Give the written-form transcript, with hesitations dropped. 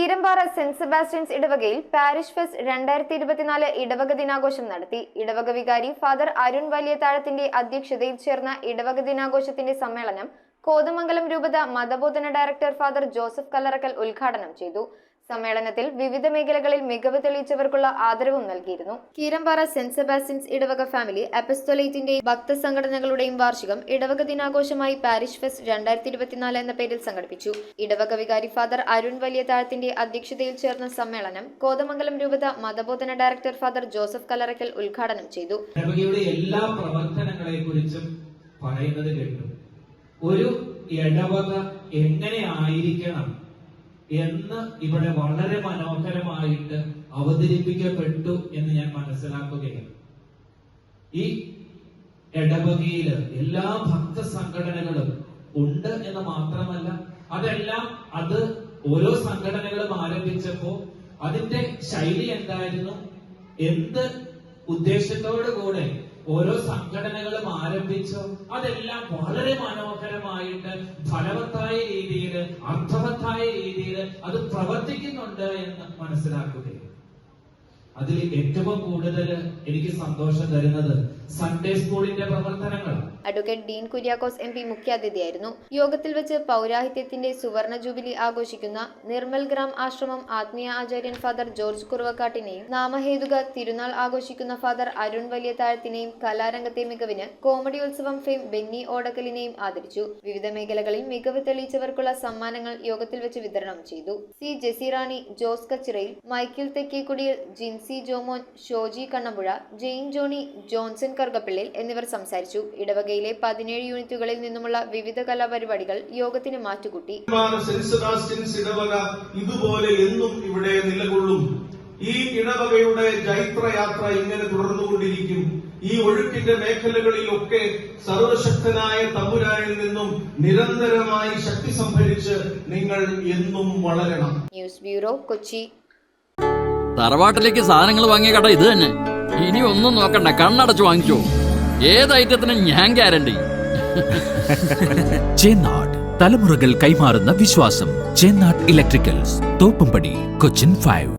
Keerampara saint Sebastian's ഇടവകയിൽ parish fest 2024 ഇടവക ദിനാഘോഷം നടത്തി. ഇടവക വികാരി ഫാദർ അരുൺ വലിയതാഴത്തിന്റെ അധ്യക്ഷതയിൽ ചേർന്ന ഇടവക ദിനാഘോഷത്തിന്റെ സമ്മേളനം കോതമംഗലം രൂപത മതബോധന ഡയറക്ടർ ഫാദർ ജോസഫ് കല്ലറക്കൽ ഉദ്ഘാടനം ചെയ്തു. സമ്മേളനത്തിൽ വിവിധ മേഖലകളിൽ മികവ് തെളിയിച്ചവർക്കുള്ള ആദരവും നൽകിയിരുന്നു. കീരമ്പാറ സെന്റ് സെബാസ്റ്റ്യൻസ് ഇടവക ഫാമിലി അപ്പസ്തോലേറ്റിന്റെയും ഭക്തസംഘടനകളുടെയും വാർഷികം ഇടവക ദിനാഘോഷമായി പാരിഷ് ഫെസ്റ്റ് 2024 എന്ന പേരിൽ സംഘടിപ്പിച്ചു. ഇടവക വികാരി ഫാദർ അരുൺ വലിയതാഴത്തിന്റെ അധ്യക്ഷതയിൽ ചേർന്ന സമ്മേളനം കോതമംഗലം രൂപത മതബോധന ഡയറക്ടർ ഫാദർ ജോസഫ് കല്ലറക്കൽ ഉദ്ഘാടനം ചെയ്തു. എല്ലാ പ്രവർത്തനങ്ങളെക്കുറിച്ചും പറയുന്നത് കേട്ടു. ഒരു ഇടവക എങ്ങനെ ആയിരിക്കണം എന്ന് ഇവിടെ വളരെ മനോഹരമായിട്ട് അവതരിപ്പിക്കപ്പെട്ടു എന്ന് ഞാൻ മനസ്സിലാക്കുകയാണ്. ഈ ഇടവകയില് എല്ലാ ഭക്ത സംഘടനകളും ഉണ്ട് എന്ന് മാത്രമല്ല, അത് ഓരോ സംഘടനകളും ആരംഭിച്ചപ്പോ അതിന്റെ ശൈലി എന്തായിരുന്നു, എന്ത് ഉദ്ദേശത്തോടു കൂടെ ഓരോ സംഘടനകളും ആരംഭിച്ചോ അതെല്ലാം വളരെ മനോഹരമായിട്ട് ഫലവത്തായ രീതിയിൽ, അർത്ഥവത്തായ രീതിയിൽ അത് പ്രവർത്തിക്കുന്നുണ്ട് എന്ന് മനസ്സിലാക്കുകയാണ്. അതിൽ ഏറ്റവും കൂടുതൽ എനിക്ക് സന്തോഷം തരുന്നത് സൺഡേ സ്കൂളിന്റെ പ്രവർത്തനങ്ങളാണ്. Advocate Dean Kuriakose MP മുഖ്യാതിഥിയായിരുന്നു. യോഗത്തിൽ വെച്ച് പൗരാഹിത്യത്തിന്റെ സുവർണ ജൂബിലി ആഘോഷിക്കുന്ന നിർമ്മൽ ഗ്രാം ആശ്രമം ആത്മീയ ആചാര്യൻ ഫാദർ ജോർജ് കുറുവക്കാട്ടിനെയും നാമഹേതുക തിരുനാൾ ആഘോഷിക്കുന്ന ഫാദർ അരുൺ വലിയതാഴത്തിനെയും കലാരംഗത്തെ മികവിന് കോമഡി ഉത്സവം ഫെയിം ബെന്നി ഓടക്കലിനെയും ആദരിച്ചു. വിവിധ മേഖലകളിൽ മികവ് തെളിയിച്ചവർക്കുള്ള സമ്മാനങ്ങൾ യോഗത്തിൽ വെച്ച് വിതരണം ചെയ്തു. സി ജെസിറാണി, ജോസ് കച്ചിറയിൽ, മൈക്കിൾ തെക്കേക്കുടിയിൽ, ജിൻസി ജോമോൻ, ഷോജി കണ്ണമ്പുഴ, ജെയിൻ ജോണി, ജോൺസൺ കറുകപ്പിള്ളിൽ എന്നിവർ സംസാരിച്ചു. ഇടവകയിലെ 17 യൂണിറ്റുകളിൽ നിന്നുമുള്ള വിവിധ കലാപരിപാടികൾ യോഗത്തിന് മാറ്റുകൂട്ടി. ഇടവക ഇതുപോലെ എന്നും ഇവിടെ നിലകൊള്ളും. ഈ ഇടവകയുടെ ജൈത്രയാത്ര ഇങ്ങനെ തുടർന്നുകൊണ്ടിരിക്കും. ഈ ഒഴുക്കിന്റെ മേഖലകളിലൊക്കെ സർവശക്തനായ തമ്പുരാനിൽ നിന്നും നിരന്തരമായി ശക്തി സംഭരിച്ച് നിങ്ങൾ എന്നും വളരണം. News bureau, Kochi. തറവാട്ടിലേക്ക് സാധനങ്ങൾ വാങ്ങിയ കട ഇത് തന്നെ. ഇനി ഒന്നും നോക്കണ്ട, കണ്ണടച്ച് വാങ്ങിച്ചോ. ഏത് ഐറ്റത്തിനും ഞാൻ ഗ്യാരണ്ടി. ചേന്നാട്, തലമുറകൾ കൈമാറുന്ന വിശ്വാസം. ചേന്നാട് ഇലക്ട്രിക്കൽസ്, തോപ്പുംപടി, കൊച്ചിൻ 5.